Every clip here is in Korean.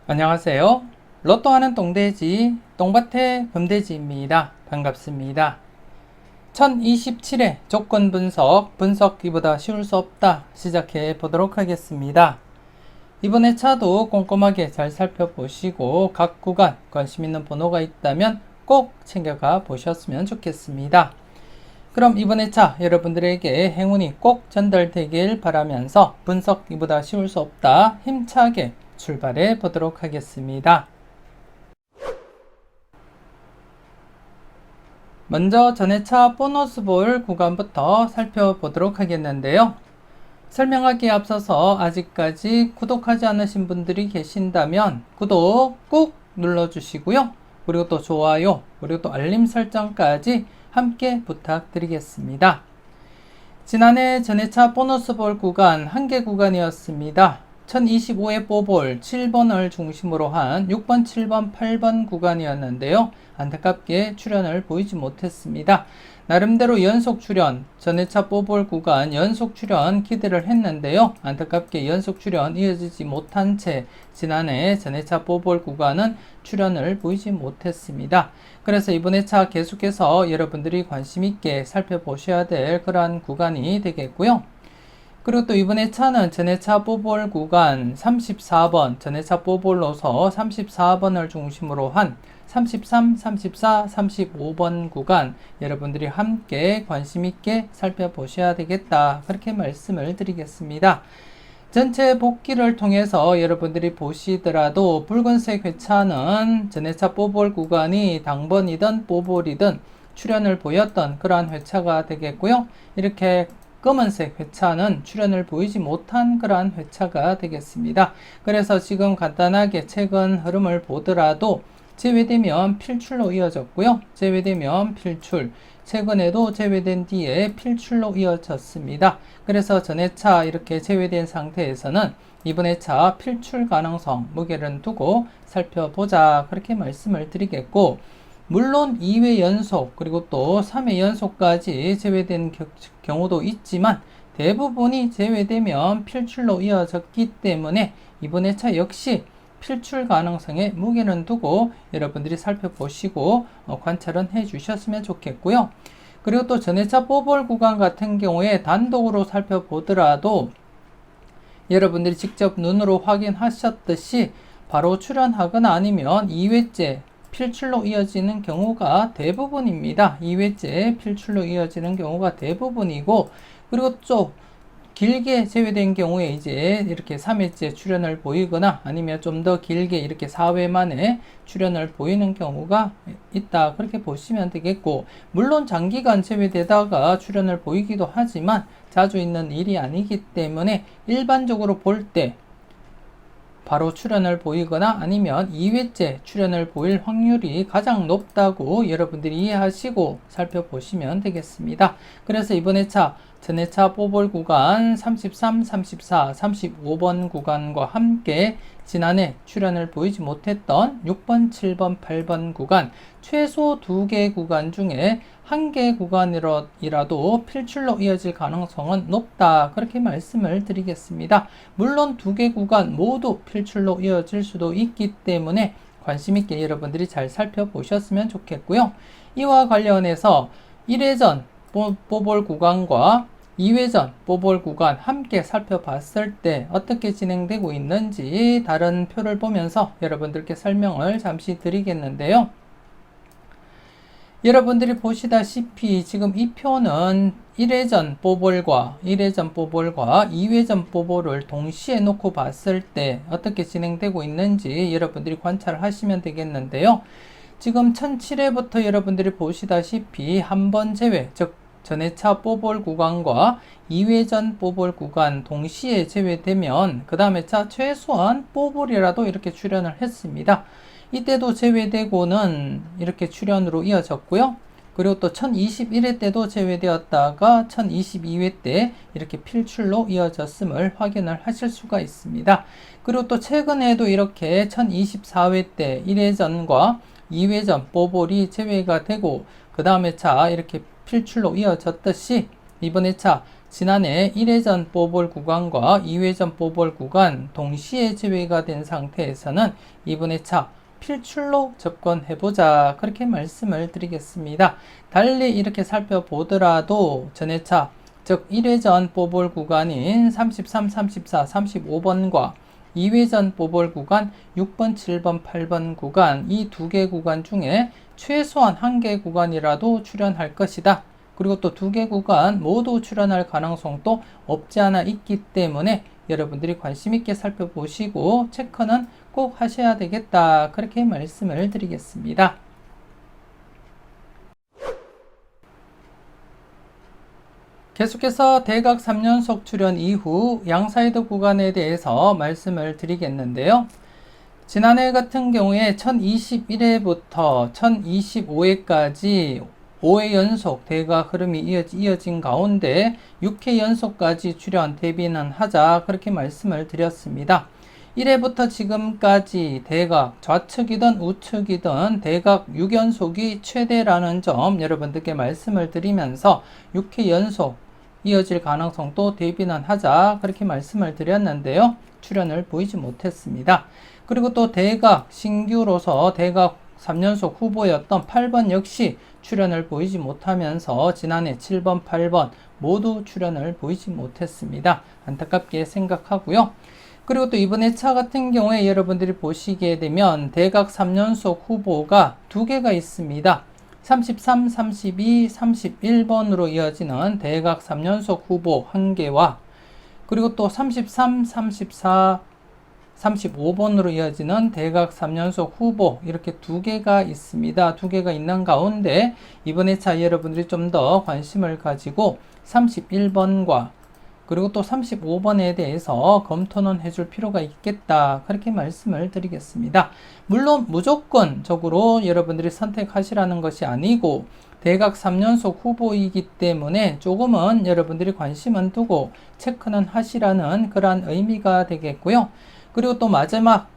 안녕하세요. 로또하는 똥돼지, 똥밭의 금돼지입니다. 반갑습니다. 1027회 조건 분석기보다 쉬울 수 없다. 시작해 보도록 하겠습니다. 이번에 차도 꼼꼼하게 잘 살펴보시고 각 구간 관심 있는 번호가 있다면 꼭 챙겨가 보셨으면 좋겠습니다. 그럼 이번에 차 여러분들에게 행운이 꼭 전달되길 바라면서 분석기보다 쉬울 수 없다. 힘차게 출발해 보도록 하겠습니다. 먼저 전회차 보너스볼 구간부터 살펴보도록 하겠는데요. 설명하기에 앞서서 아직까지 구독하지 않으신 분들이 계신다면 구독 꾹 눌러주시고요. 그리고 또 좋아요, 그리고 또 알림 설정까지 함께 부탁드리겠습니다. 지난해 전회차 보너스볼 구간 한 개 구간이었습니다. 1025회 뽀볼 7번을 중심으로 한 6번, 7번, 8번 구간이었는데요. 안타깝게 출연을 보이지 못했습니다. 나름대로 연속 출연, 전회차 뽀볼 구간 연속 출연 기대를 했는데요. 안타깝게 연속 출연 이어지지 못한 채 지난해 전회차 뽀볼 구간은 출연을 보이지 못했습니다. 그래서 이번 차 계속해서 여러분들이 관심있게 살펴보셔야 될 그러한 구간이 되겠고요. 그리고 또 이번에 차는 전회차 뽀볼 구간 34번, 전회차 뽀볼로서 34번을 중심으로 한 33, 34, 35번 구간 여러분들이 함께 관심있게 살펴보셔야 되겠다. 그렇게 말씀을 드리겠습니다. 전체 복기를 통해서 여러분들이 보시더라도 붉은색 회차는 전회차 뽀볼 구간이 당번이든 뽀볼이든 출연을 보였던 그러한 회차가 되겠고요. 이렇게 검은색 회차는 출연을 보이지 못한 그러한 회차가 되겠습니다. 그래서 지금 간단하게 최근 흐름을 보더라도 제외되면 필출로 이어졌고요. 제외되면 필출, 최근에도 제외된 뒤에 필출로 이어졌습니다. 그래서 전회차 이렇게 제외된 상태에서는 이번 회차 필출 가능성 무게를 두고 살펴보자. 그렇게 말씀을 드리겠고, 물론 2회 연속 그리고 또 3회 연속까지 제외된 경우도 있지만 대부분이 제외되면 필출로 이어졌기 때문에 이번 회차 역시 필출 가능성에 무게는 두고 여러분들이 살펴보시고 관찰은 해 주셨으면 좋겠고요. 그리고 또 전회차 뽀볼 구간 같은 경우에 단독으로 살펴보더라도 여러분들이 직접 눈으로 확인하셨듯이 바로 출연하거나 아니면 2회째 필출로 이어지는 경우가 대부분입니다. 2회째 필출로 이어지는 경우가 대부분이고, 그리고 또 길게 제외된 경우에 이제 이렇게 3회째 출연을 보이거나 아니면 좀 더 길게 이렇게 4회 만에 출연을 보이는 경우가 있다. 그렇게 보시면 되겠고, 물론 장기간 제외되다가 출연을 보이기도 하지만 자주 있는 일이 아니기 때문에 일반적으로 볼 때 바로 출연을 보이거나 아니면 2회째 출연을 보일 확률이 가장 높다고 여러분들이 이해하시고 살펴보시면 되겠습니다. 그래서 이번 회차 전회차 뽀볼 구간 33, 34, 35번 구간과 함께 지난해 출연을 보이지 못했던 6번, 7번, 8번 구간 최소 2개 구간 중에 1개 구간이라도 필출로 이어질 가능성은 높다. 그렇게 말씀을 드리겠습니다. 물론 2개 구간 모두 필출로 이어질 수도 있기 때문에 관심있게 여러분들이 잘 살펴보셨으면 좋겠고요. 이와 관련해서 1회전 뽀볼 구간과 2회전 뽀볼 구간 함께 살펴봤을 때 어떻게 진행되고 있는지 다른 표를 보면서 여러분들께 설명을 잠시 드리겠는데요. 여러분들이 보시다시피 지금 이 표는 1회전 뽀볼과 2회전 뽀볼을 동시에 놓고 봤을 때 어떻게 진행되고 있는지 여러분들이 관찰을 하시면 되겠는데요. 지금 1007회부터 여러분들이 보시다시피 한 번 제외, 즉 전회차 뽀볼 구간과 2회전 뽀볼 구간 동시에 제외되면 그 다음에 차 최소한 뽀볼이라도 이렇게 출연을 했습니다. 이때도 제외되고는 이렇게 출연으로 이어졌고요. 그리고 또 1021회 때도 제외되었다가 1022회 때 이렇게 필출로 이어졌음을 확인을 하실 수가 있습니다. 그리고 또 최근에도 이렇게 1024회 때 1회전과 2회전 뽀볼이 제외가 되고 그 다음에 차 이렇게 필출로 이어졌듯이 이번 회차 지난해 1회전 뽑을 구간과 2회전 뽑을 구간 동시에 제외가 된 상태에서는 이번에 차 필출로 접근해보자, 그렇게 말씀을 드리겠습니다. 달리 이렇게 살펴보더라도 전회차, 즉 1회전 뽑을 구간인 33, 34, 35번과 2회전 뽑을 구간 6번, 7번, 8번 구간, 이 두 개 구간 중에 최소한 한 개 구간이라도 출연할 것이다. 그리고 또 두 개 구간 모두 출연할 가능성도 없지 않아 있기 때문에 여러분들이 관심 있게 살펴보시고 체크는 꼭 하셔야 되겠다, 그렇게 말씀을 드리겠습니다. 계속해서 대각 3연속 출연 이후 양사이드 구간에 대해서 말씀을 드리겠는데요. 지난해 같은 경우에 1021회부터 1025회까지 5회 연속 대각 흐름이 이어진 가운데 6회 연속까지 출연 대비는 하자, 그렇게 말씀을 드렸습니다. 1회부터 지금까지 대각 좌측이든 우측이든 대각 6연속이 최대라는 점 여러분들께 말씀을 드리면서 6회 연속 이어질 가능성도 대비는 하자, 그렇게 말씀을 드렸는데요. 출연을 보이지 못했습니다. 그리고 또 대각 신규로서 대각 3연속 후보였던 8번 역시 출연을 보이지 못하면서 지난해 7번, 8번 모두 출연을 보이지 못했습니다. 안타깝게 생각하고요. 그리고 또 이번에 차 같은 경우에 여러분들이 보시게 되면 대각 3연속 후보가 두 개가 있습니다. 33, 32, 31번으로 이어지는 대각 3연속 후보 한 개와 그리고 또 33, 34, 35번으로 이어지는 대각 3연속 후보, 이렇게 두 개가 있습니다. 두 개가 있는 가운데 이번에 차 여러분들이 좀 더 관심을 가지고 31번과 그리고 또 35번에 대해서 검토는 해줄 필요가 있겠다, 그렇게 말씀을 드리겠습니다. 물론 무조건적으로 여러분들이 선택하시라는 것이 아니고 대각 3연속 후보이기 때문에 조금은 여러분들이 관심은 두고 체크는 하시라는 그러한 의미가 되겠고요. 그리고 또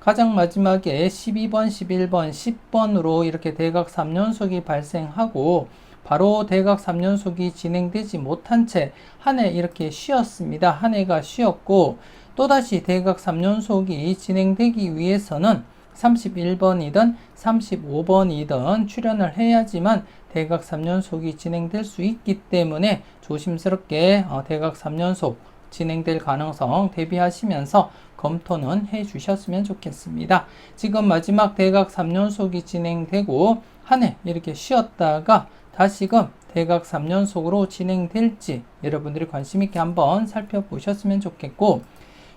가장 마지막에 12번, 11번, 10번으로 이렇게 대각 3연속이 발생하고 바로 대각 3연속이 진행되지 못한 채 한 해 이렇게 쉬었습니다. 한 해가 쉬었고 또다시 대각 3연속이 진행되기 위해서는 31번이든 35번이든 출연을 해야지만 대각 3연속이 진행될 수 있기 때문에 조심스럽게 대각 3연속 진행될 가능성 대비하시면서 검토는 해 주셨으면 좋겠습니다. 지금 마지막 대각 3연속이 진행되고 한 해 이렇게 쉬었다가 다시금 대각 3연속으로 진행될지 여러분들이 관심 있게 한번 살펴보셨으면 좋겠고,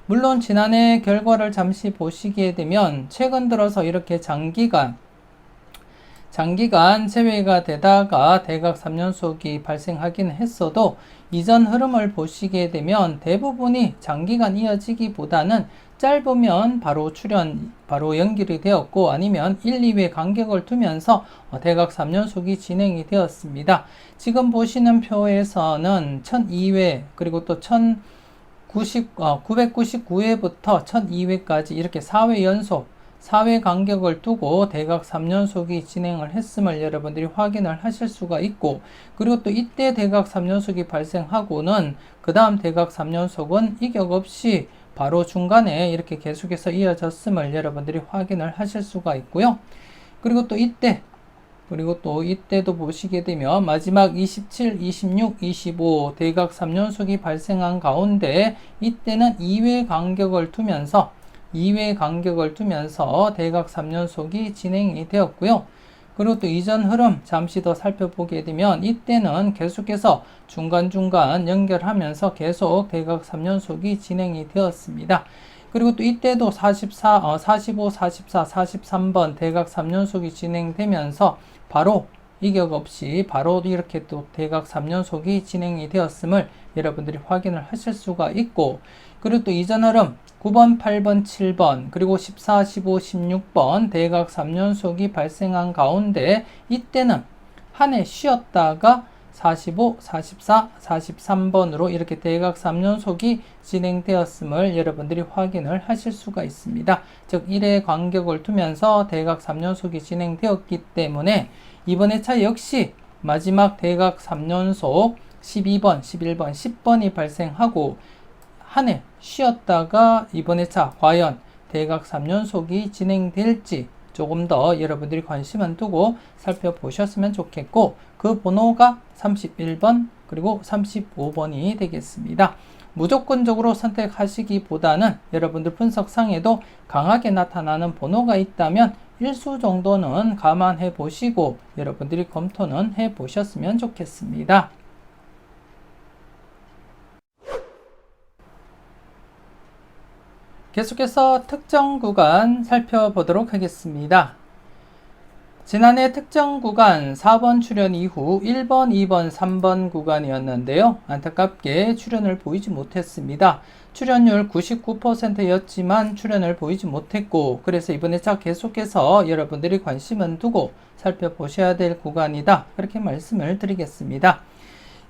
물론 지난해 결과를 잠시 보시게 되면 최근 들어서 이렇게 장기간 제외가 되다가 대각 3연속이 발생하긴 했어도 이전 흐름을 보시게 되면 대부분이 장기간 이어지기보다는 짧으면 바로 연결이 되었고 아니면 1, 2회 간격을 두면서 대각 3연속이 진행이 되었습니다. 지금 보시는 표에서는 1002회 그리고 또 999회부터 1002회까지 이렇게 4회 연속 4회 간격을 두고 대각 3연속이 진행을 했음을 여러분들이 확인을 하실 수가 있고, 그리고 또 이때 대각 3연속이 발생하고는 그 다음 대각 3연속은 이격 없이 바로 중간에 이렇게 계속해서 이어졌음을 여러분들이 확인을 하실 수가 있고요. 그리고 또 이때도 보시게 되면 마지막 27, 26, 25 대각 3연속이 발생한 가운데 이때는 2회 간격을 두면서 대각 3연속이 진행이 되었고요. 그리고 또 이전 흐름 잠시 더 살펴보게 되면 이때는 계속해서 중간중간 연결하면서 계속 대각 3연속이 진행이 되었습니다. 그리고 또 이때도 45, 44, 43번 대각 3연속이 진행되면서 바로 이격 없이 바로 이렇게 또 대각 3연속이 진행이 되었음을 여러분들이 확인을 하실 수가 있고, 그리고 또 이전 흐름 9번, 8번, 7번, 그리고 14, 15, 16번 대각 3연속이 발생한 가운데 이때는 한 해 쉬었다가 45, 44, 43번으로 이렇게 대각 3연속이 진행되었음을 여러분들이 확인을 하실 수가 있습니다. 즉 1회 간격을 두면서 대각 3연속이 진행되었기 때문에 이번에 차 역시 마지막 대각 3연속 12번, 11번, 10번이 발생하고 한 해 쉬었다가 이번 회차 과연 대각 3연속이 진행될지 조금 더 여러분들이 관심을 두고 살펴보셨으면 좋겠고, 그 번호가 31번 그리고 35번이 되겠습니다. 무조건적으로 선택하시기보다는 여러분들 분석상에도 강하게 나타나는 번호가 있다면 일수 정도는 감안해 보시고 여러분들이 검토는 해 보셨으면 좋겠습니다. 계속해서 특정 구간 살펴보도록 하겠습니다. 지난해 특정 구간 4번 출현 이후 1번, 2번, 3번 구간이었는데요. 안타깝게 출현을 보이지 못했습니다. 출현율 99%였지만 출현을 보이지 못했고, 그래서 이번 회차 계속해서 여러분들이 관심은 두고 살펴보셔야 될 구간이다, 그렇게 말씀을 드리겠습니다.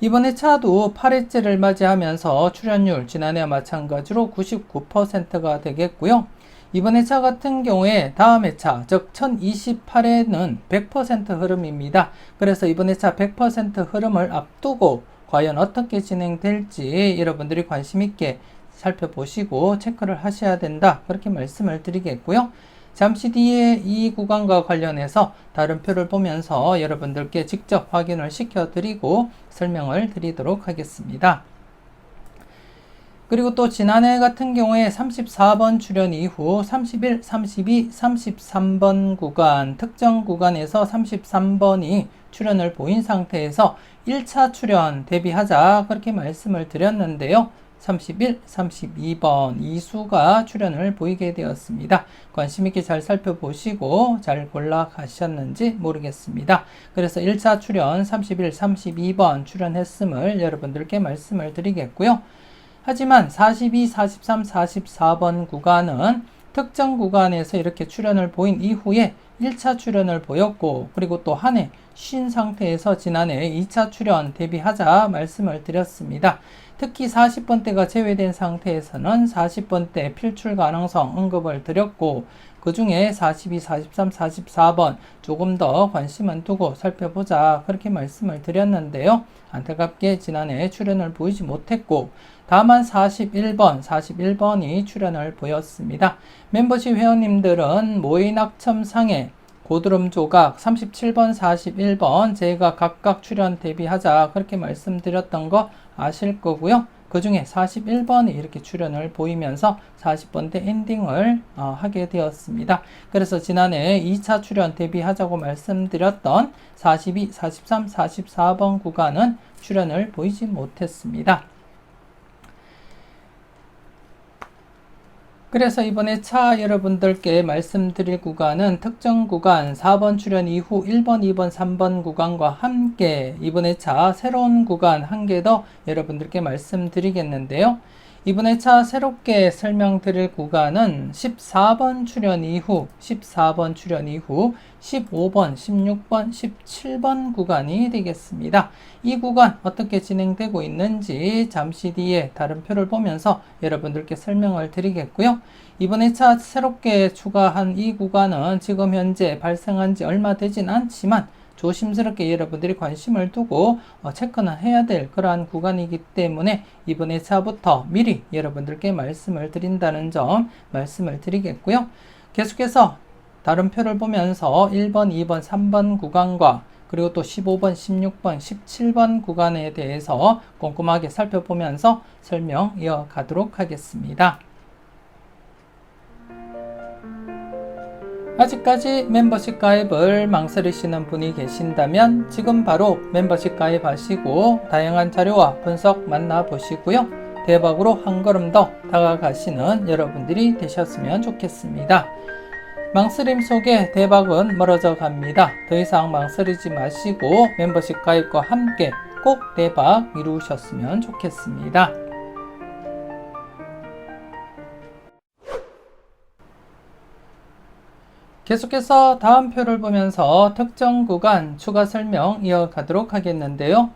이번 회차도 8회째를 맞이하면서 출현율 지난해와 마찬가지로 99%가 되겠고요. 이번 회차 같은 경우에 다음 회차, 즉 1028회는 100% 흐름입니다. 그래서 이번 회차 100% 흐름을 앞두고 과연 어떻게 진행될지 여러분들이 관심 있게 살펴보시고 체크를 하셔야 된다, 그렇게 말씀을 드리겠고요. 잠시 뒤에 이 구간과 관련해서 다른 표를 보면서 여러분들께 직접 확인을 시켜드리고 설명을 드리도록 하겠습니다. 그리고 또 지난해 같은 경우에 34번 출현 이후 31, 32, 33번 구간, 특정 구간에서 33번이 출현을 보인 상태에서 1차 출현 대비하자, 그렇게 말씀을 드렸는데요. 31, 32번 이 수가 출현을 보이게 되었습니다. 관심 있게 잘 살펴보시고 잘 골라 가셨는지 모르겠습니다. 그래서 1차 출현 31, 32번 출현했음을 여러분들께 말씀을 드리겠고요. 하지만 42, 43, 44번 구간은 특정 구간에서 이렇게 출현을 보인 이후에 1차 출현을 보였고, 그리고 또 한 해 쉰 상태에서 지난해 2차 출현 대비하자 말씀을 드렸습니다. 특히 40번대가 제외된 상태에서는 40번대 필출 가능성 언급을 드렸고, 그 중에 42, 43, 44번 조금 더 관심을 두고 살펴보자, 그렇게 말씀을 드렸는데요. 안타깝게 지난해 출현을 보이지 못했고, 다만 41번이 출현을 보였습니다. 멤버십 회원님들은 모의 낙첨상에 고드름 조각 37번, 41번 제가 각각 출현 대비하자, 그렇게 말씀드렸던 거 아실 거고요. 그 중에 41번이 이렇게 출현을 보이면서 40번대 엔딩을 하게 되었습니다. 그래서 지난해 2차 출현 대비하자고 말씀드렸던 42, 43, 44번 구간은 출현을 보이지 못했습니다. 그래서 이번에 차 여러분들께 말씀드릴 구간은 특정 구간 4번 출현 이후 1번, 2번, 3번 구간과 함께 이번에 차 새로운 구간 한 개 더 여러분들께 말씀드리겠는데요. 이번에 차 새롭게 설명드릴 구간은 14번 출현 이후 15번, 16번, 17번 구간이 되겠습니다. 이 구간 어떻게 진행되고 있는지 잠시 뒤에 다른 표를 보면서 여러분들께 설명을 드리겠고요. 이번에 차 새롭게 추가한 이 구간은 지금 현재 발생한 지 얼마 되진 않지만 조심스럽게 여러분들이 관심을 두고 체크는 해야 될 그러한 구간이기 때문에 이번 회차부터 미리 여러분들께 말씀을 드린다는 점 말씀을 드리겠고요. 계속해서 다른 표를 보면서 1번, 2번, 3번 구간과 그리고 또 15번, 16번, 17번 구간에 대해서 꼼꼼하게 살펴보면서 설명 이어가도록 하겠습니다. 아직까지 멤버십 가입을 망설이시는 분이 계신다면 지금 바로 멤버십 가입하시고 다양한 자료와 분석 만나보시고요. 대박으로 한 걸음 더 다가가시는 여러분들이 되셨으면 좋겠습니다. 망설임 속에 대박은 멀어져 갑니다. 더 이상 망설이지 마시고 멤버십 가입과 함께 꼭 대박 이루셨으면 좋겠습니다. 계속해서 다음 표를 보면서 특정 구간 추가 설명 이어가도록 하겠는데요.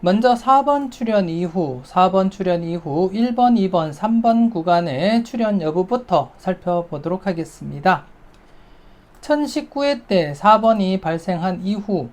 먼저 4번 출현 이후 1번, 2번, 3번 구간의 출현 여부부터 살펴보도록 하겠습니다. 1019회 때 4번이 발생한 이후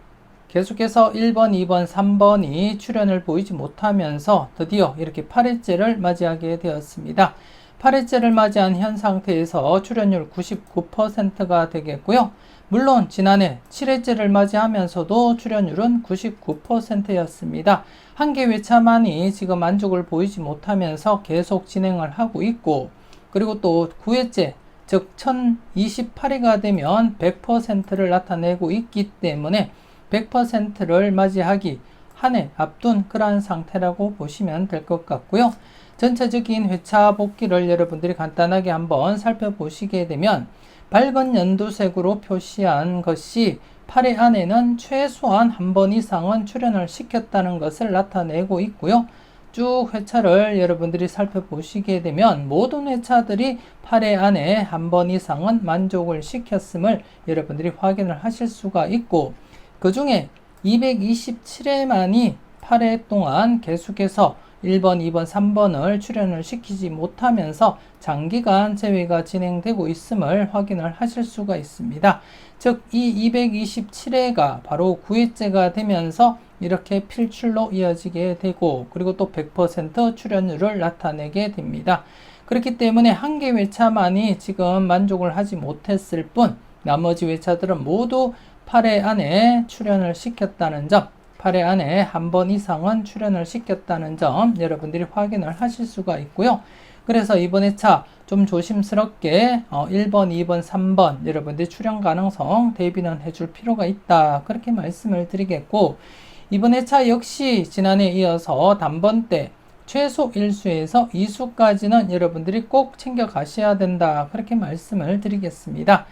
계속해서 1번, 2번, 3번이 출현을 보이지 못하면서 드디어 이렇게 8회째를 맞이하게 되었습니다. 8회째를 맞이한 현 상태에서 출현율 99%가 되겠고요. 물론 지난해 7회째를 맞이하면서도 출현율은 99%였습니다. 한 개 회차만이 지금 만족을 보이지 못하면서 계속 진행을 하고 있고, 그리고 또 9회째, 즉 1028회가 되면 100%를 나타내고 있기 때문에 100%를 맞이하기 한 해 앞둔 그러한 상태라고 보시면 될 것 같고요. 전체적인 회차 복귀를 여러분들이 간단하게 한번 살펴보시게 되면 밝은 연두색으로 표시한 것이 8회 안에는 최소한 한 번 이상은 출현을 시켰다는 것을 나타내고 있고요. 쭉 회차를 여러분들이 살펴보시게 되면 모든 회차들이 8회 안에 한 번 이상은 만족을 시켰음을 여러분들이 확인을 하실 수가 있고, 그 중에 227회만이 8회 동안 계속해서 1번, 2번, 3번을 출현을 시키지 못하면서 장기간 제외가 진행되고 있음을 확인을 하실 수가 있습니다. 즉, 이 227회가 바로 9회째가 되면서 이렇게 필출로 이어지게 되고, 그리고 또 100% 출현율을 나타내게 됩니다. 그렇기 때문에 한 개 회차만이 지금 만족을 하지 못했을 뿐, 나머지 회차들은 모두 8회 안에 출현을 시켰다는 점, 8회 안에 한 번 이상은 출현을 시켰다는 점 여러분들이 확인을 하실 수가 있고요. 그래서 이번 회차 좀 조심스럽게 1번, 2번, 3번 여러분들이 출현 가능성 대비는 해줄 필요가 있다, 그렇게 말씀을 드리겠고, 이번 회차 역시 지난해에 이어서 단번때 최소 1수에서 2수까지는 여러분들이 꼭 챙겨 가셔야 된다, 그렇게 말씀을 드리겠습니다.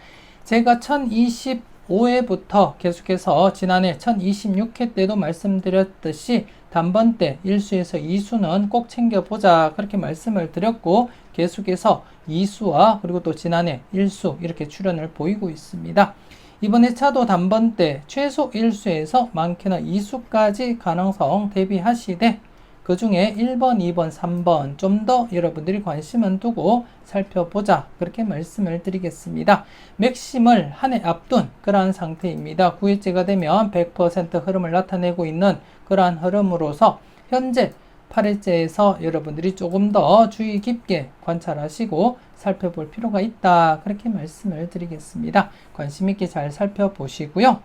제가 1025회부터 계속해서 지난해 1026회 때도 말씀드렸듯이 단번때 1수에서 2수는 꼭 챙겨보자, 그렇게 말씀을 드렸고, 계속해서 2수와 그리고 또 지난해 1수 이렇게 출현을 보이고 있습니다. 이번 회차도 단번때 최소 1수에서 많게는 2수까지 가능성 대비하시되, 그 중에 1번, 2번, 3번 좀 더 여러분들이 관심을 두고 살펴보자, 그렇게 말씀을 드리겠습니다. 맥심을 한 해 앞둔 그러한 상태입니다. 9회째가 되면 100% 흐름을 나타내고 있는 그러한 흐름으로서 현재 8회째에서 여러분들이 조금 더 주의 깊게 관찰하시고 살펴볼 필요가 있다, 그렇게 말씀을 드리겠습니다. 관심 있게 잘 살펴보시고요.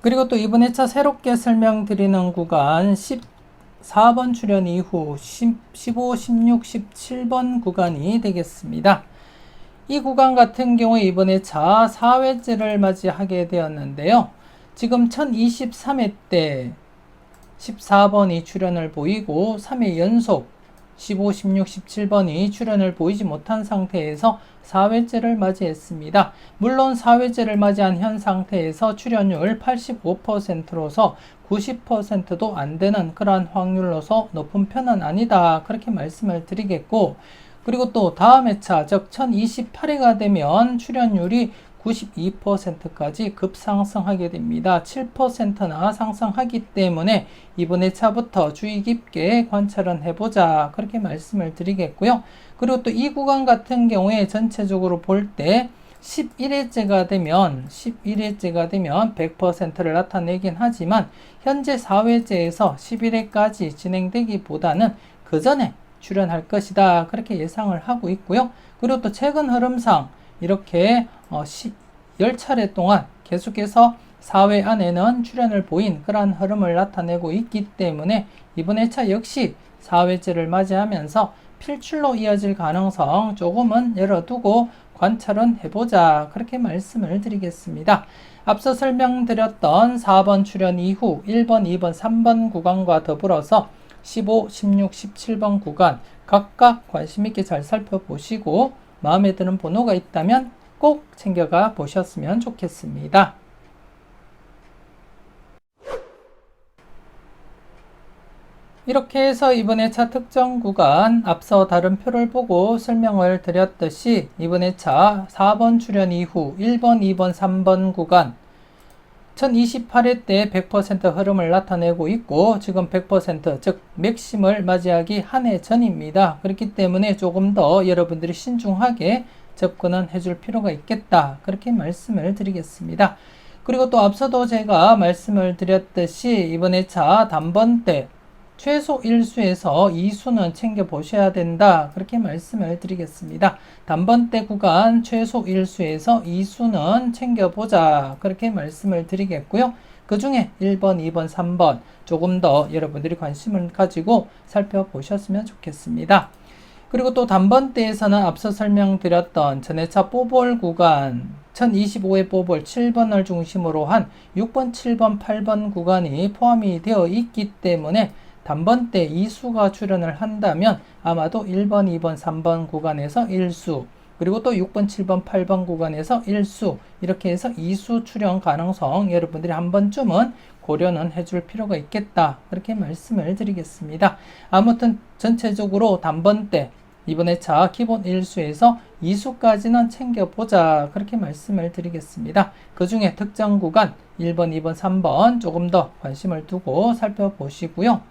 그리고 또 이번 회차 새롭게 설명드리는 구간 14번 출현 이후 15, 16, 17번 구간이 되겠습니다. 이 구간 같은 경우에 이번 회차 4회째를 맞이하게 되었는데요. 지금 1023회 때 14번이 출현을 보이고 3회 연속 15, 16, 17번이 출현을 보이지 못한 상태에서 4회째를 맞이했습니다. 물론 4회째를 맞이한 현 상태에서 출현율 85%로서 90%도 안 되는 그러한 확률로서 높은 편은 아니다, 그렇게 말씀을 드리겠고, 그리고 또 다음 회차, 즉 1028회가 되면 출현율이 92%까지 급상승하게 됩니다. 7%나 상승하기 때문에 이번 회차부터 주의 깊게 관찰은 해보자, 그렇게 말씀을 드리겠고요. 그리고 또 이 구간 같은 경우에 전체적으로 볼 때 11회째가 되면 100%를 나타내긴 하지만 현재 4회째에서 11회까지 진행되기보다는 그 전에 출현할 것이다, 그렇게 예상을 하고 있고요. 그리고 또 최근 흐름상 이렇게 10차례 동안 계속해서 4회 안에는 출현을 보인 그러한 흐름을 나타내고 있기 때문에 이번 회차 역시 4회째를 맞이하면서 필출로 이어질 가능성 조금은 열어두고 관찰은 해보자, 그렇게 말씀을 드리겠습니다. 앞서 설명드렸던 4번 출현 이후 1번, 2번, 3번 구간과 더불어서 15, 16, 17번 구간 각각 관심 있게 잘 살펴보시고 마음에 드는 번호가 있다면 꼭 챙겨가 보셨으면 좋겠습니다. 이렇게 해서 이번 회차 특정 구간 앞서 다른 표를 보고 설명을 드렸듯이 이번 회차 4번 출현 이후 1번, 2번, 3번 구간 1028회 때 100% 흐름을 나타내고 있고 지금 100% 즉 맥심을 맞이하기 한 해 전입니다. 그렇기 때문에 조금 더 여러분들이 신중하게 접근은 해줄 필요가 있겠다, 그렇게 말씀을 드리겠습니다. 그리고 또 앞서도 제가 말씀을 드렸듯이 이번 회차 단번대 최소 1수에서 2수는 챙겨 보셔야 된다. 그렇게 말씀을 드리겠습니다. 단번대 구간 최소 1수에서 2수는 챙겨 보자. 그렇게 말씀을 드리겠고요. 그 중에 1번, 2번, 3번 조금 더 여러분들이 관심을 가지고 살펴보셨으면 좋겠습니다. 그리고 또 단번대에서는 앞서 설명드렸던 전회차 뽀볼 구간 1025의 뽀볼 7번을 중심으로 한 6번, 7번, 8번 구간이 포함이 되어 있기 때문에 단번대 2수가 출현을 한다면 아마도 1번, 2번, 3번 구간에서 1수 그리고 또 6번, 7번, 8번 구간에서 1수 이렇게 해서 2수 출현 가능성 여러분들이 한 번쯤은 고려는 해줄 필요가 있겠다 그렇게 말씀을 드리겠습니다. 아무튼 전체적으로 단번대 이번 회차 기본 1수에서 2수까지는 챙겨보자 그렇게 말씀을 드리겠습니다. 그 중에 특정 구간 1번, 2번, 3번 조금 더 관심을 두고 살펴보시고요.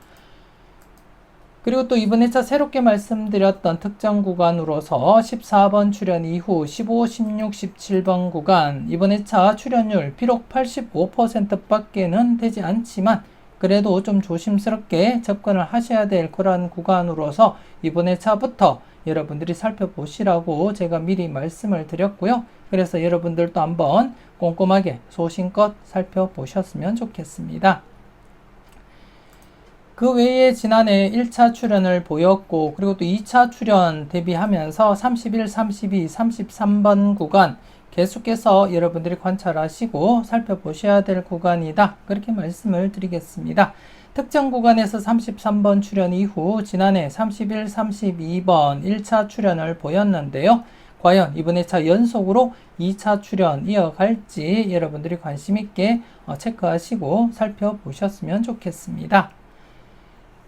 그리고 또 이번 회차 새롭게 말씀드렸던 특정 구간으로서 14번 출현 이후 15, 16, 17번 구간 이번 회차 출현율 비록 85%밖에는 되지 않지만 그래도 좀 조심스럽게 접근을 하셔야 될 그런 구간으로서 이번 회차부터 여러분들이 살펴보시라고 제가 미리 말씀을 드렸고요. 그래서 여러분들도 한번 꼼꼼하게 소신껏 살펴보셨으면 좋겠습니다. 그 외에 지난해 1차 출현을 보였고 그리고 또 2차 출현 대비하면서 31, 32, 33번 구간 계속해서 여러분들이 관찰하시고 살펴보셔야 될 구간이다. 그렇게 말씀을 드리겠습니다. 특정 구간에서 33번 출현 이후 지난해 31, 32번 1차 출현을 보였는데요. 과연 이번 회차 연속으로 2차 출현 이어갈지 여러분들이 관심 있게 체크하시고 살펴보셨으면 좋겠습니다.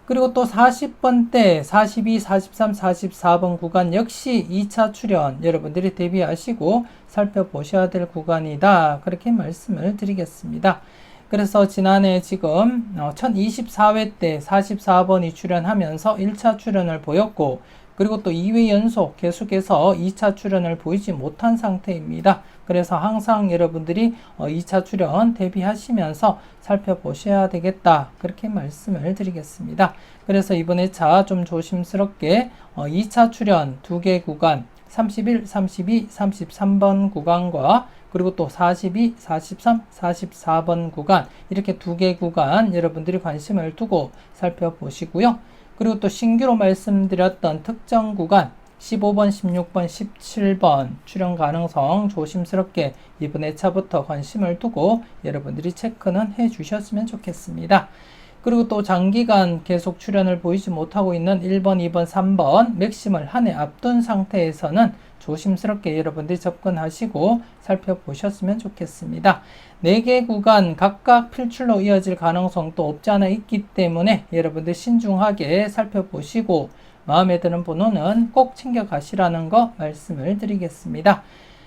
그리고 또 40번대 42, 43, 44번 구간 역시 2차 출현 여러분들이 대비하시고 살펴보셔야 될 구간이다. 그렇게 말씀을 드리겠습니다. 그래서 지난해 지금 1024회 때 44번이 출현하면서 1차 출현을 보였고 그리고 또 2회 연속 계속해서 2차 출현을 보이지 못한 상태입니다. 그래서 항상 여러분들이 2차 출현 대비하시면서 살펴보셔야 되겠다. 그렇게 말씀을 드리겠습니다. 그래서 이번 회차 좀 조심스럽게 2차 출현 2개 구간 31, 32, 33번 구간과 그리고 또 42, 43, 44번 구간 이렇게 2개 구간 여러분들이 관심을 두고 살펴보시고요. 그리고 또 신규로 말씀드렸던 특정 구간 15번, 16번, 17번 출현 가능성 조심스럽게 이번 회차부터 관심을 두고 여러분들이 체크는 해 주셨으면 좋겠습니다. 그리고 또 장기간 계속 출현을 보이지 못하고 있는 1번, 2번, 3번 맥심을 한 해 앞둔 상태에서는 조심스럽게 여러분들이 접근하시고 살펴보셨으면 좋겠습니다. 4개 구간 각각 필출로 이어질 가능성도 없지 않아 있기 때문에 여러분들 신중하게 살펴보시고 마음에 드는 번호는 꼭 챙겨가시라는 거 말씀을 드리겠습니다.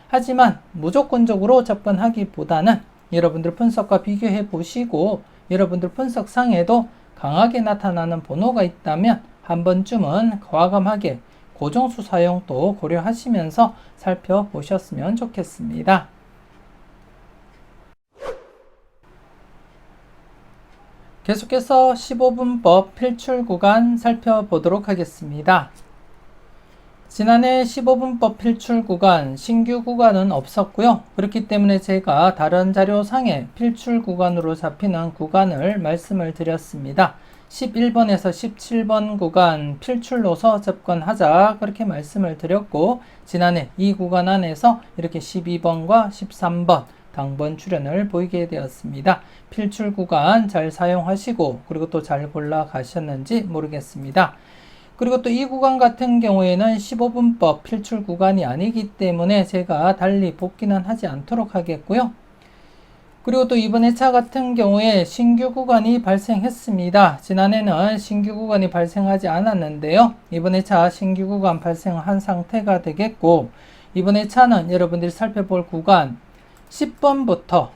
하지만 무조건적으로 접근하기보다는 여러분들 분석과 비교해 보시고 여러분들 분석상에도 강하게 나타나는 번호가 있다면 한 번쯤은 과감하게 고정수 사용도 고려하시면서 살펴보셨으면 좋겠습니다. 계속해서 15분법 필출 구간 살펴보도록 하겠습니다. 지난해 15분법 필출 구간, 신규 구간은 없었고요. 그렇기 때문에 제가 다른 자료상에 필출 구간으로 잡히는 구간을 말씀을 드렸습니다. 11번에서 17번 구간 필출로서 접근하자 그렇게 말씀을 드렸고 지난해 이 구간 안에서 이렇게 12번과 13번 당번 출현을 보이게 되었습니다. 필출 구간 잘 사용하시고 그리고 또 잘 골라 가셨는지 모르겠습니다. 그리고 또 이 구간 같은 경우에는 15분법 필출 구간이 아니기 때문에 제가 달리 복귀는 하지 않도록 하겠고요. 그리고 또 이번 회차 같은 경우에 신규 구간이 발생했습니다. 지난해는 신규 구간이 발생하지 않았는데요. 이번 회차 신규 구간 발생한 상태가 되겠고 이번 회차는 여러분들이 살펴볼 구간 10번부터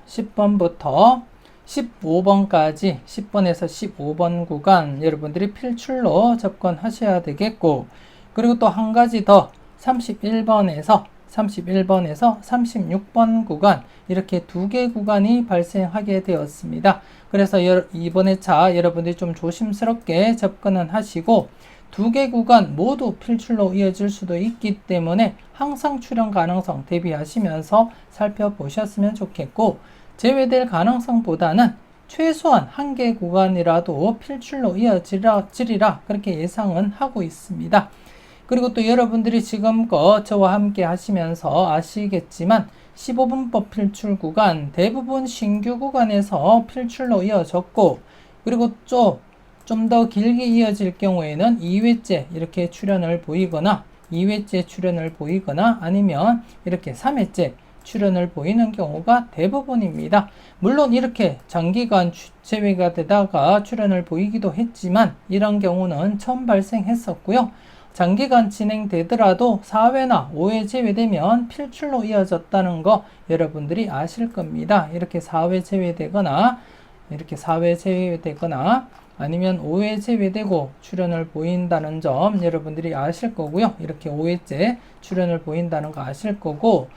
15번까지 10번에서 15번 구간 여러분들이 필출로 접근하셔야 되겠고 그리고 또 한 가지 더 31번에서 31번에서 36번 구간 이렇게 두 개 구간이 발생하게 되었습니다. 그래서 이번 회차 여러분들이 좀 조심스럽게 접근은 하시고 두 개 구간 모두 필출로 이어질 수도 있기 때문에 항상 출현 가능성 대비하시면서 살펴보셨으면 좋겠고, 제외될 가능성보다는 최소한 한 개 구간이라도 필출로 이어지리라 그렇게 예상은 하고 있습니다. 그리고 또 여러분들이 지금껏 저와 함께 하시면서 아시겠지만 15분법 필출 구간 대부분 신규 구간에서 필출로 이어졌고, 그리고 좀 더 길게 이어질 경우에는 2회째 이렇게 출현을 보이거나 2회째 출현을 보이거나 아니면 이렇게 3회째 출현을 보이는 경우가 대부분입니다. 물론 이렇게 장기간 제외가 되다가 출현을 보이기도 했지만 이런 경우는 처음 발생했었고요. 장기간 진행되더라도 4회나 5회 제외되면 필출로 이어졌다는 거 여러분들이 아실 겁니다. 이렇게 4회 제외되거나 아니면 5회 제외되고 출현을 보인다는 점 여러분들이 아실 거고요. 이렇게 5회째 출현을 보인다는 거 아실 거고,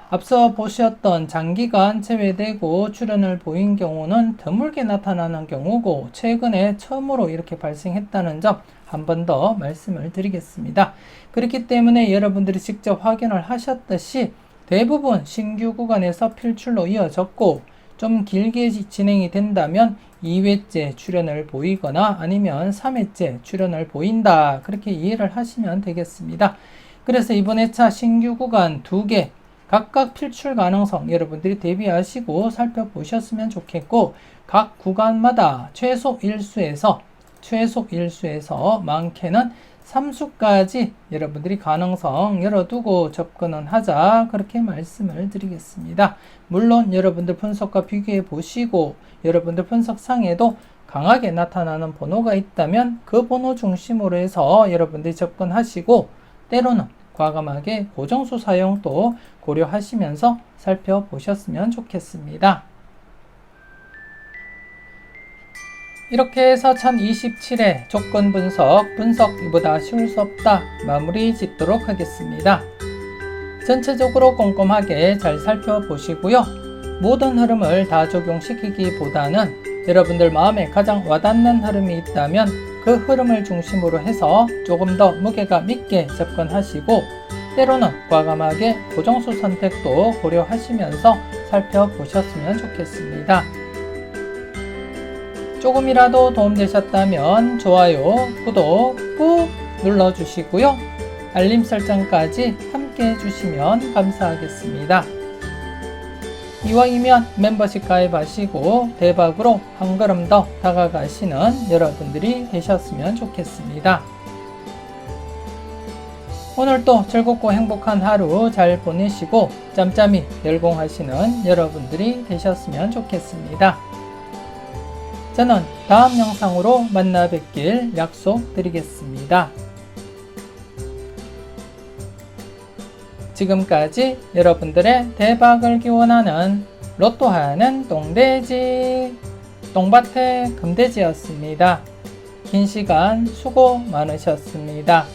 앞서 보셨던 장기간 제외되고 출현을 보인 경우는 드물게 나타나는 경우고 최근에 처음으로 이렇게 발생했다는 점 한 번 더 말씀을 드리겠습니다. 그렇기 때문에 여러분들이 직접 확인을 하셨듯이 대부분 신규 구간에서 필출로 이어졌고, 좀 길게 진행이 된다면 2회째 출현을 보이거나 아니면 3회째 출현을 보인다 그렇게 이해를 하시면 되겠습니다. 그래서 이번 회차 신규 구간 2개 각각 필출 가능성 여러분들이 대비하시고 살펴보셨으면 좋겠고, 각 구간마다 최소 1수에서 많게는 3수까지 여러분들이 가능성 열어두고 접근은 하자 그렇게 말씀을 드리겠습니다. 물론 여러분들 분석과 비교해 보시고 여러분들 분석상에도 강하게 나타나는 번호가 있다면 그 번호 중심으로 해서 여러분들이 접근하시고, 때로는 과감하게 고정수 사용도 고려하시면서 살펴보셨으면 좋겠습니다. 이렇게 해서 1027회 조건 분석이보다 쉬울 수 없다 마무리 짓도록 하겠습니다. 전체적으로 꼼꼼하게 잘 살펴보시고요. 모든 흐름을 다 적용시키기보다는 여러분들 마음에 가장 와닿는 흐름이 있다면 그 흐름을 중심으로 해서 조금 더 무게감 있게 접근하시고, 때로는 과감하게 고정수 선택도 고려하시면서 살펴보셨으면 좋겠습니다. 조금이라도 도움되셨다면 좋아요, 구독 꾹 눌러주시고요. 알림 설정까지 함께 해주시면 감사하겠습니다. 이왕이면 멤버십 가입하시고 대박으로 한 걸음 더 다가가시는 여러분들이 되셨으면 좋겠습니다. 오늘도 즐겁고 행복한 하루 잘 보내시고 짬짬이 열공하시는 여러분들이 되셨으면 좋겠습니다. 저는 다음 영상으로 만나 뵙길 약속드리겠습니다. 지금까지 여러분들의 대박을 기원하는 로또 하는 똥돼지 똥밭의 금돼지였습니다. 긴 시간 수고 많으셨습니다.